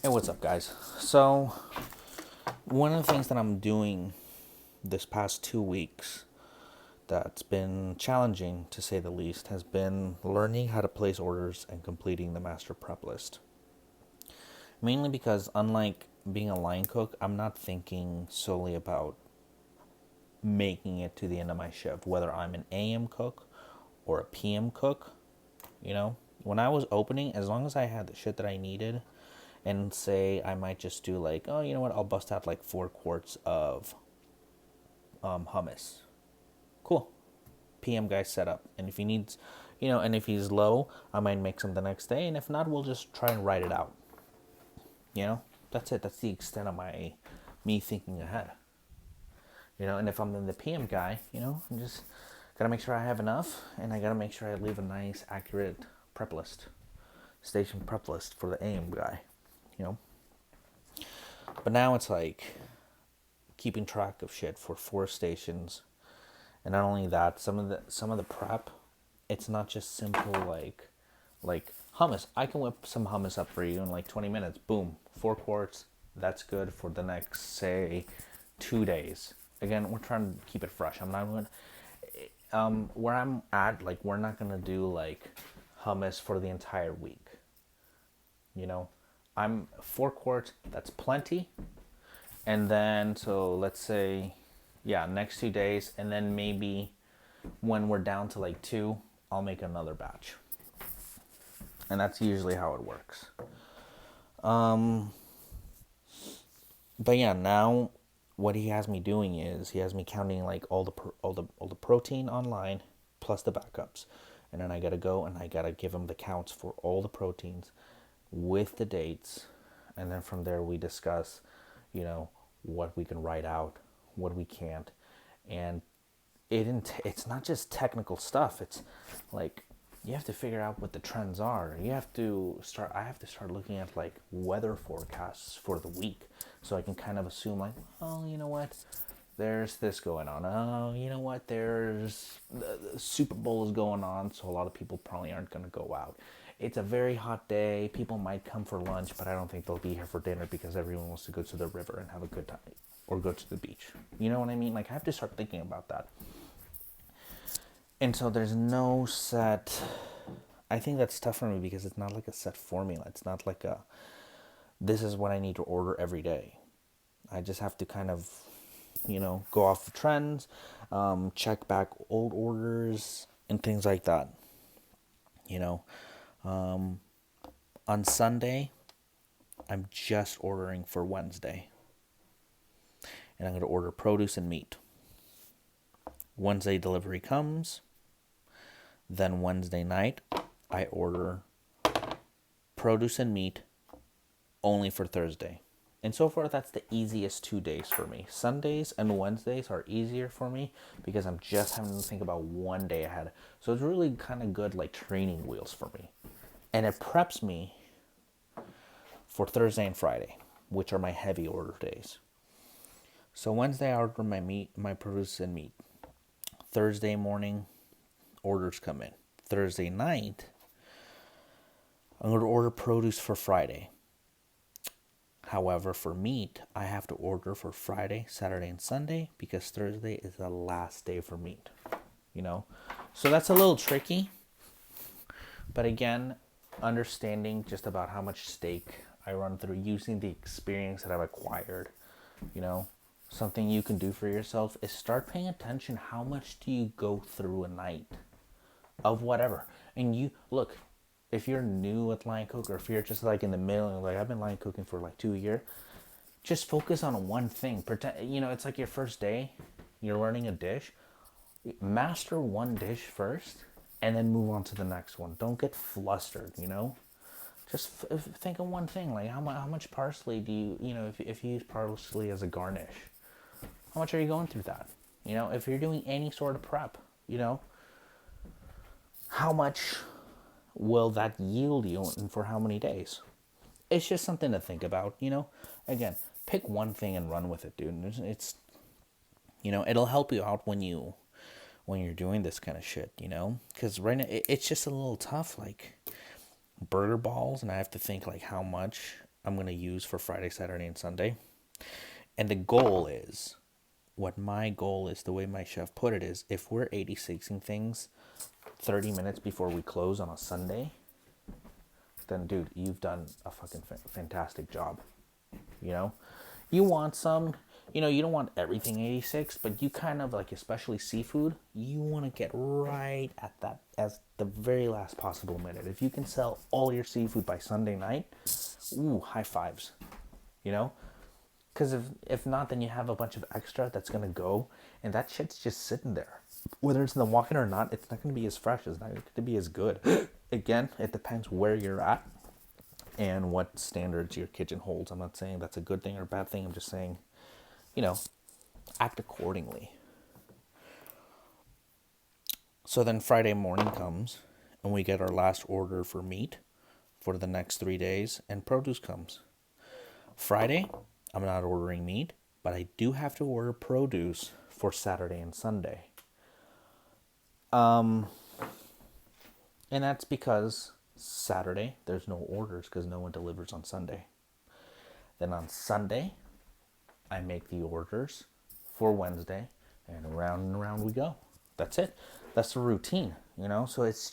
Hey, what's up, guys? So, one of the things that I'm doing this past 2 weeks that's been challenging to say the least has been learning how to place orders and completing the master prep list. Mainly because, unlike being a line cook, I'm not thinking solely about making it to the end of my shift, whether I'm an AM cook or a PM cook. When I was opening, as long as I had the shit that I needed, and say I might just do like, oh, you know what, I'll bust out like 4 quarts of hummus. Cool. PM guy set up. And if he needs, and if he's low, I might make some the next day. And if not, we'll just try and write it out. That's it. That's the extent of me thinking ahead. And if I'm in the PM guy, I'm just gotta make sure I have enough, and I gotta make sure I leave a nice, accurate prep list, station prep list for the AM guy. You know. But now it's like keeping track of shit for 4 stations, and not only that, some of the prep, it's not just simple like hummus. I can whip some hummus up for you in like 20 minutes. Boom, 4 quarts. That's good for the next, say, 2 days. Again, we're trying to keep it fresh. I'm not going. Where I'm at, like, we're not gonna do like hummus for the entire week. You know, I'm 4 quarts. That's plenty. And then, so let's say, yeah, next 2 days, and then maybe when we're down to like two, I'll make another batch. And that's usually how it works. But yeah, now what he has me doing is he has me counting like all the protein online plus the backups, and then I gotta go and I gotta give him the counts for all the proteins with the dates, and then from there we discuss, what we can write out, what we can't, and it's not just technical stuff. It's like you have to figure out what the trends are. I have to start looking at like weather forecasts for the week, so I can kind of assume like, oh, you know what, there's this going on. Oh, you know what, there's the Super Bowl is going on, so a lot of people probably aren't going to go out. It's a very hot day. People might come for lunch, but I don't think they'll be here for dinner because everyone wants to go to the river and have a good time or go to the beach. You know what I mean? Like, I have to start thinking about that. And so there's no set. I think that's tough for me because it's not like a set formula. It's not like this is what I need to order every day. I just have to kind of, go off the trends, check back old orders and things like that. You know, on Sunday, I'm just ordering for Wednesday. And I'm going to order produce and meat. Wednesday delivery comes. Then Wednesday night, I order produce and meat only for Thursday. And so far, that's the easiest 2 days for me. Sundays and Wednesdays are easier for me because I'm just having to think about one day ahead. So it's really kind of good, like training wheels for me. And it preps me for Thursday and Friday, which are my heavy order days. So Wednesday, I order my produce and meat. Thursday morning, orders come in. Thursday night, I'm going to order produce for Friday. However, for meat, I have to order for Friday, Saturday, and Sunday because Thursday is the last day for meat. So that's a little tricky. But again, understanding just about how much steak I run through, using the experience that I've acquired, something you can do for yourself is start paying attention. How much do you go through a night of whatever? And you look, if you're new at line cook, or if you're just like in the middle, and like I've been line cooking for like 2 years, just focus on one thing. Pretend, it's like your first day, you're learning a dish. Master one dish first, and then move on to the next one. Don't get flustered. Just think of one thing. Like how much parsley do if you use parsley as a garnish, how much are you going through that? If you're doing any sort of prep, how much will that yield you and for how many days? It's just something to think about, Again, pick one thing and run with it, dude. It's it'll help you out when you're doing this kind of shit, Because right now it's just a little tough, like burger balls, and I have to think like how much I'm going to use for Friday, Saturday, and Sunday. And the goal is, what my goal is, the way my chef put it is, if we're 86ing things 30 minutes before we close on a Sunday, then dude, you've done a fucking fantastic job. You know, you want some, you don't want everything 86, but you kind of like, especially seafood, you want to get right at that as the very last possible minute. If you can sell all your seafood by Sunday night, ooh, high fives, you know? Because if not, then you have a bunch of extra that's going to go, and that shit's just sitting there. Whether it's in the walk-in or not, it's not going to be as fresh. It's not going to be as good. Again, it depends where you're at and what standards your kitchen holds. I'm not saying that's a good thing or a bad thing. I'm just saying, act accordingly. So then Friday morning comes, and we get our last order for meat for the next 3 days, and produce comes. Friday, I'm not ordering meat, but I do have to order produce for Saturday and Sunday. And that's because Saturday, there's no orders because no one delivers on Sunday. Then on Sunday, I make the orders for Wednesday, and around we go. That's it. That's the routine, So it's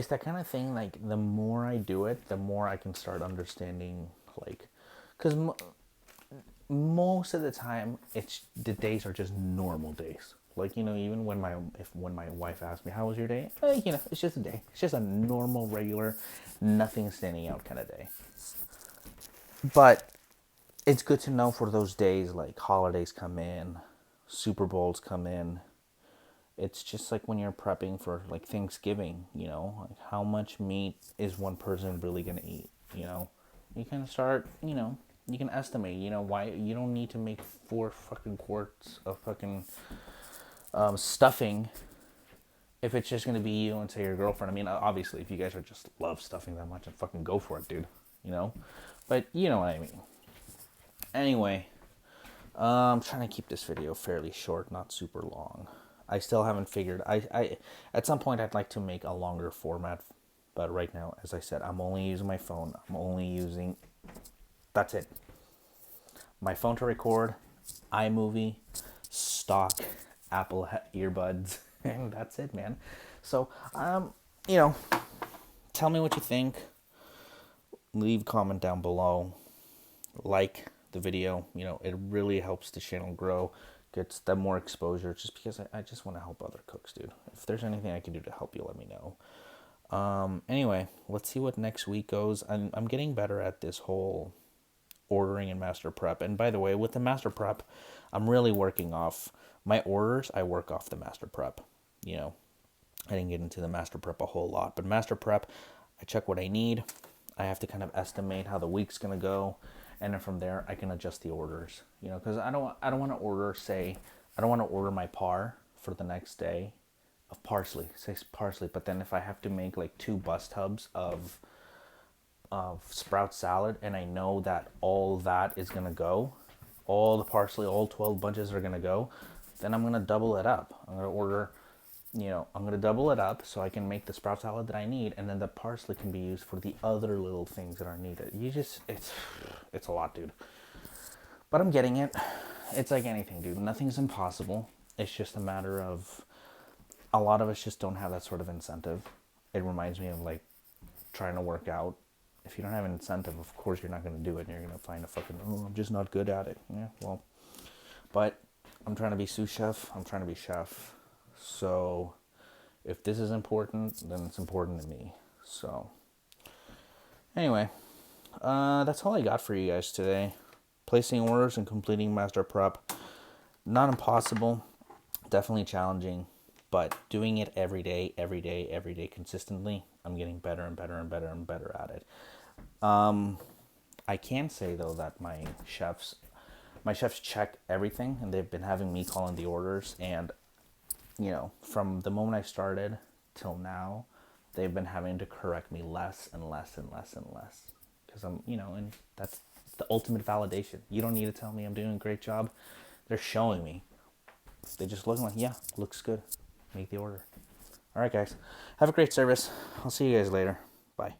that kind of thing, like, the more I do it, the more I can start understanding, like, because most of the time, the days are just normal days. Like, even when my wife asks me, how was your day? It's just a day. It's just a normal, regular, nothing standing out kind of day. But it's good to know for those days, like holidays come in, Super Bowls come in. It's just like when you're prepping for like Thanksgiving, like how much meat is one person really going to eat, You kind of start, you can estimate, why you don't need to make 4 fucking quarts of fucking stuffing if it's just gonna be you and say your girlfriend. I mean, obviously, if you guys are just love stuffing that much, then fucking go for it, dude. But you know what I mean. Anyway, I'm trying to keep this video fairly short, not super long. I still haven't figured. I at some point I'd like to make a longer format, but right now, as I said, I'm only using my phone. That's it. My phone to record, iMovie, stock Apple earbuds, and that's it, man. So, tell me what you think. Leave a comment down below. Like the video. It really helps the channel grow. Gets them more exposure, just because I just want to help other cooks, dude. If there's anything I can do to help you, let me know. Anyway, let's see what next week goes. I'm getting better at this whole ordering and master prep. And by the way, with the master prep, I'm really working off my orders. I work off the master prep. I didn't get into the master prep a whole lot, but master prep, I check what I need. I have to kind of estimate how the week's gonna go, and then from there I can adjust the orders. Because I don't want to order. I don't want to order my par for the next day of parsley, but then if I have to make like 2 bus tubs of sprout salad, and I know that all that is gonna go, all the parsley, all 12 bunches are gonna go, then I'm gonna double it up. I'm gonna double it up so I can make the sprout salad that I need, and then the parsley can be used for the other little things that are needed. It's a lot, dude. But I'm getting it. It's like anything, dude. Nothing's impossible. It's just a matter of, a lot of us just don't have that sort of incentive. It reminds me of like trying to work out. If you don't have an incentive, of course you're not going to do it, and you're going to find I'm just not good at it. Yeah, well, but I'm trying to be sous chef. I'm trying to be chef. So if this is important, then it's important to me. So anyway, that's all I got for you guys today. Placing orders and completing master prep. Not impossible. Definitely challenging. But doing it every day, consistently, I'm getting better and better and better and better at it. I can say, though, that my chefs check everything, and they've been having me call in the orders. And, from the moment I started till now, they've been having to correct me less and less and less and less. Because and that's the ultimate validation. You don't need to tell me I'm doing a great job. They're showing me. They just looking like, yeah, looks good. Make the order. All right, guys. Have a great service. I'll see you guys later. Bye.